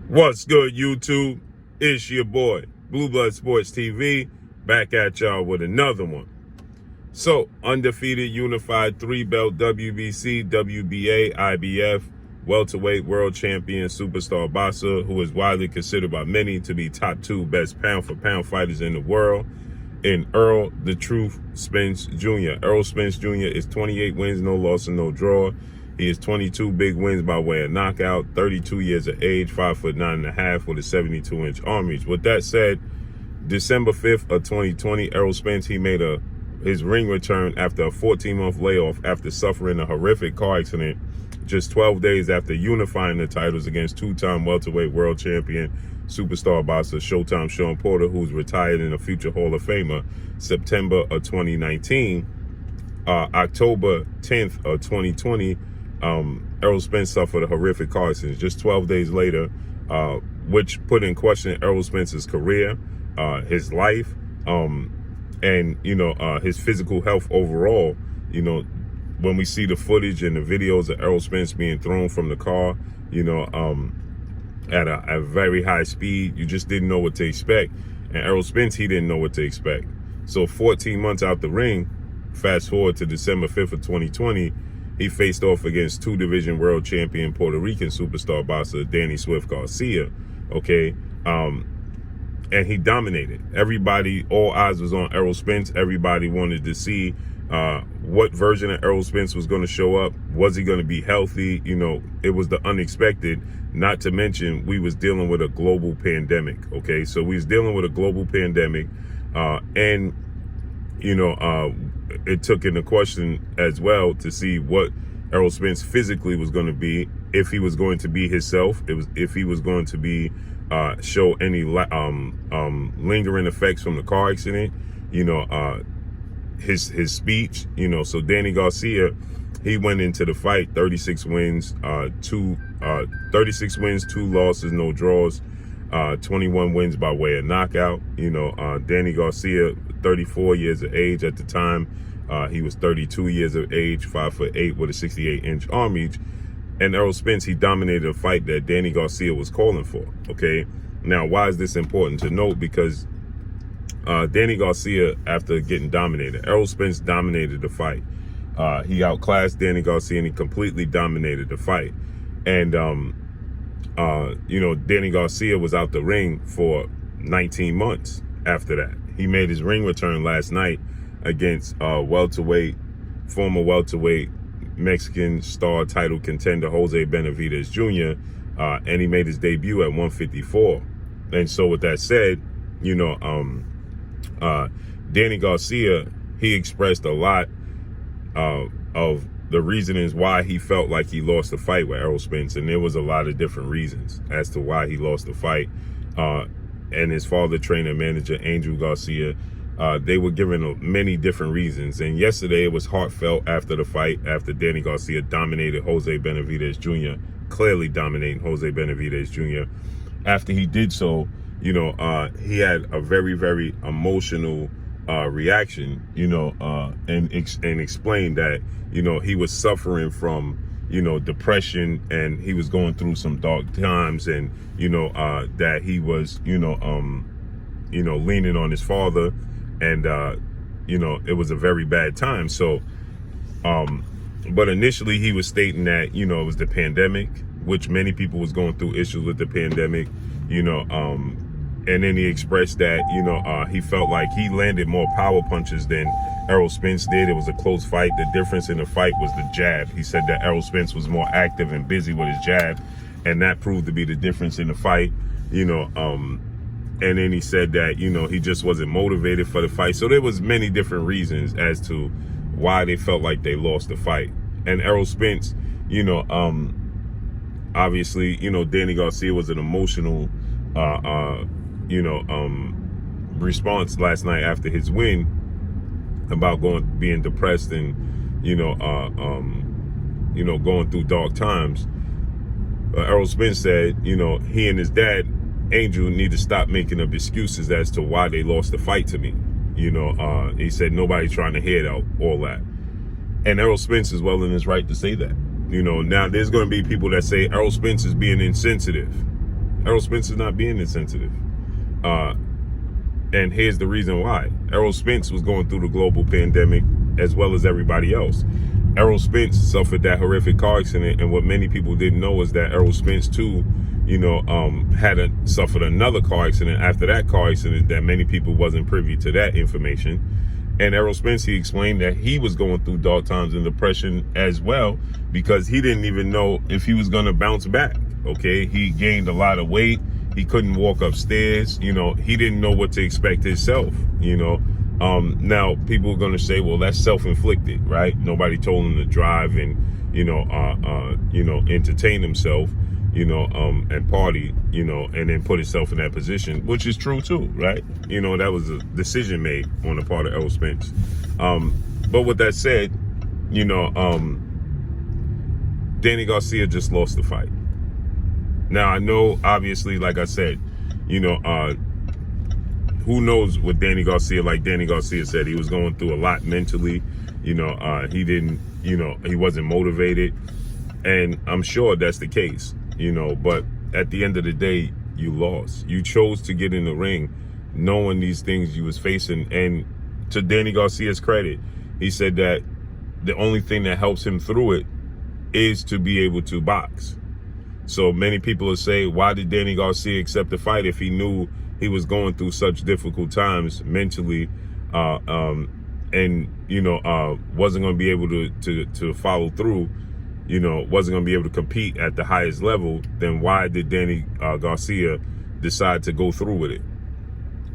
What's good, YouTube? It's your boy, Blue Blood Sports TV, back at y'all with another one. So, undefeated, unified, 3-belt WBC, WBA, IBF, welterweight world champion superstar boxer, who is widely considered by many to be top 2 best pound-for-pound fighters in the world, in Errol "The Truth" Spence Jr. Errol Spence Jr. is 28 wins, no loss, and no draw. He has 22 big wins by way of knockout, 32 years of age, 5'9.5" with a 72-inch arm reach. With that said, December 5th of 2020, Errol Spence, he made his ring return after a 14-month layoff after suffering a horrific car accident just 12 days after unifying the titles against two-time welterweight world champion superstar boxer Showtime Shawn Porter, who's retired and a future Hall of Famer, September of 2019. October 10th of 2020, Errol Spence suffered a horrific car accident just 12 days later, which put in question Errol Spence's career, his life, and, his physical health overall. When we see the footage and the videos of Errol Spence being thrown from the car, at a very high speed, you just didn't know what to expect. And Errol Spence, he didn't know what to expect. So 14 months out the ring, fast forward to December 5th of 2020, he faced off against 2-division world champion Puerto Rican superstar boxer Danny Swift Garcia, okay? And he dominated. Everybody, all eyes was on Errol Spence. Everybody wanted to see what version of Errol Spence was going to show up. Was he going to be healthy? It was the unexpected, not to mention we was dealing with a global pandemic, okay? So we was dealing with a global pandemic, and it took into question as well to see what Errol Spence physically was going to be, if he was going to be himself, if he was going to be show any lingering effects from the car accident, his speech, so Danny Garcia, he went into the fight 36 wins, 2 losses, no draws, 21 wins by way of knockout. Danny Garcia, 34 years of age at the time. He was 32 years of age, 5'8" with a 68-inch arm reach. And Errol Spence, he dominated a fight that Danny Garcia was calling for, okay? Now, why is this important to note? Because Danny Garcia, after getting dominated, Errol Spence dominated the fight. He outclassed Danny Garcia and he completely dominated the fight. And, Danny Garcia was out the ring for 19 months after that. He made his ring return last night against former welterweight Mexican star title contender Jose Benavidez Jr., and he made his debut at 154. And so with that said, Danny Garcia, he expressed a lot of the reasonings why he felt like he lost the fight with Errol Spence, and there was a lot of different reasons as to why he lost the fight. And his father, trainer, manager, Angel Garcia, they were given many different reasons. And yesterday it was heartfelt after the fight, after Danny Garcia dominated Jose Benavidez Jr., clearly dominating Jose Benavidez Jr. After he did so, he had a very, very emotional reaction, and explained that, he was suffering from, depression, and he was going through some dark times, and, that he was, leaning on his father, and, it was a very bad time. So, but initially he was stating that, it was the pandemic, which many people was going through issues with the pandemic, and then he expressed that, he felt like he landed more power punches than Errol Spence did. It was a close fight. The difference in the fight was the jab. He said that Errol Spence was more active and busy with his jab, and that proved to be the difference in the fight, and then he said that, he just wasn't motivated for the fight. So there was many different reasons as to why they felt like they lost the fight. And Errol Spence, obviously, Danny Garcia was an emotional, response last night after his win about being depressed and, going through dark times. Errol Spence said, he and his dad, Angel, need to stop making up excuses as to why they lost the fight to me. He said nobody's trying to hear all that. And Errol Spence is well in his right to say that. Now there's going to be people that say Errol Spence is being insensitive. Errol Spence is not being insensitive. And here's the reason why. Errol Spence was going through the global pandemic as well as everybody else. Errol Spence suffered that horrific car accident, and what many people didn't know is that Errol Spence too, suffered another car accident after that car accident that many people wasn't privy to that information. And Errol Spence, he explained that he was going through dark times and depression as well, because he didn't even know if he was going to bounce back. Okay, he gained a lot of weight. He couldn't walk upstairs. He didn't know what to expect himself. Now people are going to say, well, that's self-inflicted, right? Nobody told him to drive and, entertain himself, and party, and then put himself in that position, which is true too, right? That was a decision made on the part of Errol Spence. But with that said, Danny Garcia just lost the fight. Now, I know, obviously, like I said, who knows what Danny Garcia, like Danny Garcia said, he was going through a lot mentally. He didn't, he wasn't motivated. And I'm sure that's the case, but at the end of the day, you lost. You chose to get in the ring knowing these things you was facing. And to Danny Garcia's credit, he said that the only thing that helps him through it is to be able to box. So many people will say, why did Danny Garcia accept the fight if he knew he was going through such difficult times mentally, wasn't going to be able to follow through, wasn't going to be able to compete at the highest level? Then why did Danny Garcia decide to go through with it?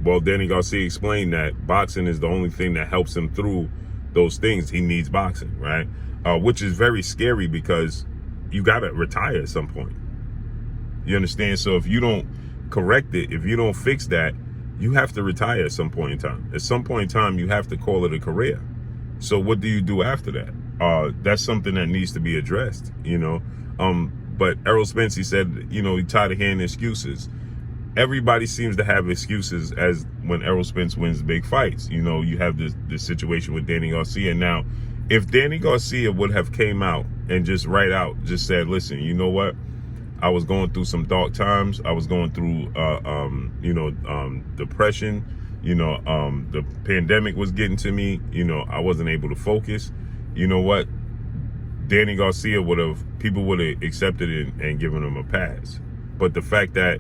Well, Danny Garcia explained that boxing is the only thing that helps him through those things. He needs boxing, right? Which is very scary, because you got to retire at some point. You understand? So if you don't correct it, if you don't fix that, you have to retire at some point in time. At some point in time, you have to call it a career. So what do you do after that? That's something that needs to be addressed, But Errol Spence, he said, he tired of hearing excuses. Everybody seems to have excuses as when Errol Spence wins big fights. You have this situation with Danny Garcia. Now, if Danny Garcia would have came out and just said, listen, you know what? I was going through some dark times. I was going through, depression. The pandemic was getting to me. I wasn't able to focus. You know what? Danny Garcia people would have accepted it and given him a pass. But the fact that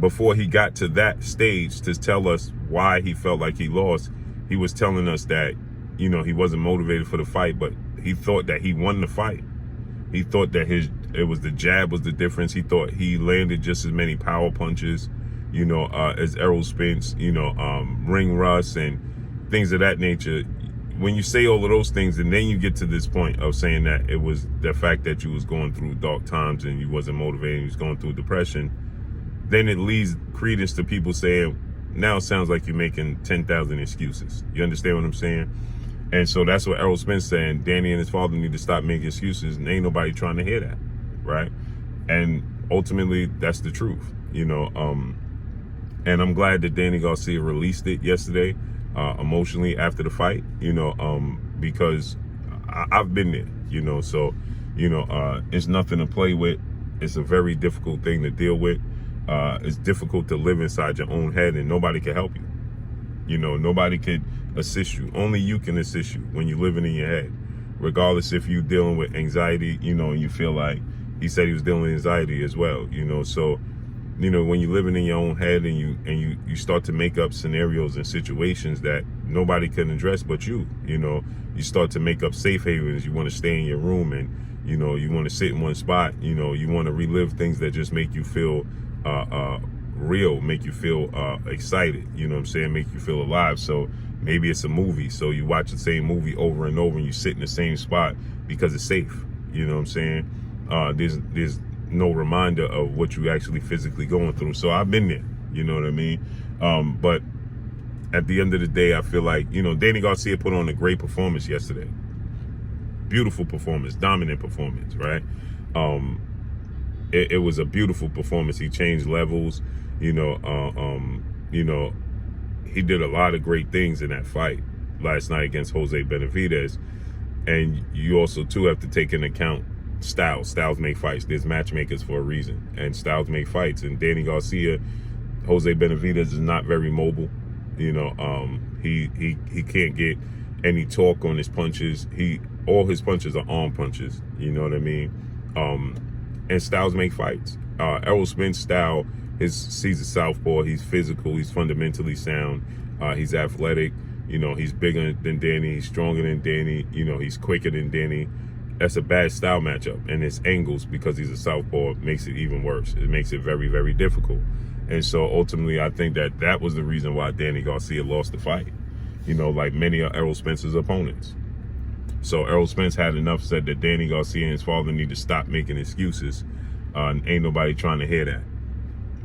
before he got to that stage to tell us why he felt like he lost, he was telling us that, he wasn't motivated for the fight, but he thought that he won the fight. He thought that it was the jab was the difference. He thought he landed just as many power punches, as Errol Spence, ring rust and things of that nature. When you say all of those things, and then you get to this point of saying that it was the fact that you was going through dark times and you wasn't motivated, you was going through depression, then it leads credence to people saying, now it sounds like you're making 10,000 excuses. You understand what I'm saying? And so that's what Errol Spence saying. Danny and his father need to stop making excuses, and ain't nobody trying to hear that, right? And ultimately, that's the truth, And I'm glad that Danny Garcia released it yesterday, emotionally after the fight, because I've been there, So, it's nothing to play with. It's a very difficult thing to deal with. It's difficult to live inside your own head, and nobody can help you. Nobody could assist you. Only you can assist you when you're living in your head. Regardless if you're dealing with anxiety, and you feel like he said he was dealing with anxiety as well, So, when you're living in your own head and you start to make up scenarios and situations that nobody can address but you, you start to make up safe havens. You want to stay in your room and, you want to sit in one spot. You want to relive things that just make you feel real, make you feel excited, make you feel alive. So maybe it's a movie, so you watch the same movie over and over and you sit in the same spot because it's safe. There's no reminder of what you actually physically going through. So I've been there, you know what I mean? But at the end of the day, I feel like, Danny Garcia put on a great performance yesterday. Beautiful performance, dominant performance, right? It was a beautiful performance. He changed levels, he did a lot of great things in that fight last night against Jose Benavidez. And you also too have to take into account Styles make fights. There's matchmakers for a reason, and styles make fights. And Danny Garcia, Jose Benavidez is not very mobile. You know, he can't get any torque on his punches. All his punches are arm punches. You know what I mean? And styles make fights. Errol Spence style, he's a southpaw. He's physical. He's fundamentally sound. He's athletic. You know, he's bigger than Danny. He's stronger than Danny. You know, he's quicker than Danny. That's a bad style matchup. And his angles, because he's a southpaw, makes it even worse. It makes it very, very difficult. And so ultimately, I think that was the reason why Danny Garcia lost the fight. You know, like many of Errol Spence's opponents. So Errol Spence had enough said that Danny Garcia and his father need to stop making excuses. Ain't nobody trying to hear that,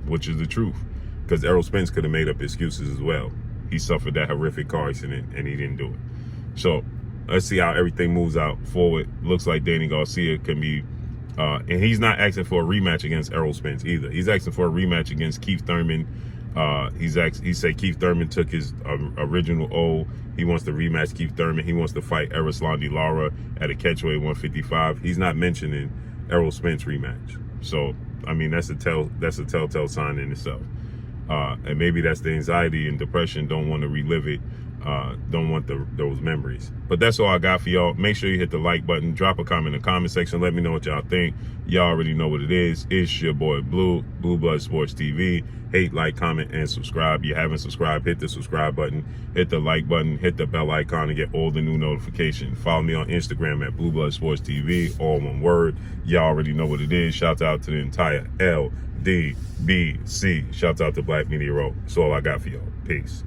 which is the truth. Because Errol Spence could have made up excuses as well. He suffered that horrific car accident and he didn't do it. So let's see how everything moves out forward. Looks like Danny Garcia can be, and he's not asking for a rematch against Errol Spence either. He's asking for a rematch against Keith Thurman. He said Keith Thurman took his original O. He wants to rematch Keith Thurman. He wants to fight Erislandy Lara at a catchweight 155. He's not mentioning Errol Spence rematch. So I mean, that's a telltale sign in itself. And maybe that's the anxiety and depression. Don't want to relive it. Don't want those memories. But that's all I got for y'all. Make sure you hit the like button. Drop a comment in the comment section. Let me know what y'all think. Y'all already know what it is. It's your boy Blue Blood Sports TV. Hate, like, comment, and subscribe. You haven't subscribed, hit the subscribe button. Hit the like button. Hit the bell icon to get all the new notifications. Follow me on Instagram at Blue Blood Sports TV. All one word. Y'all already know what it is. Shout out to the entire LDBC. Shout out to Black Media Row. That's all I got for y'all. Peace.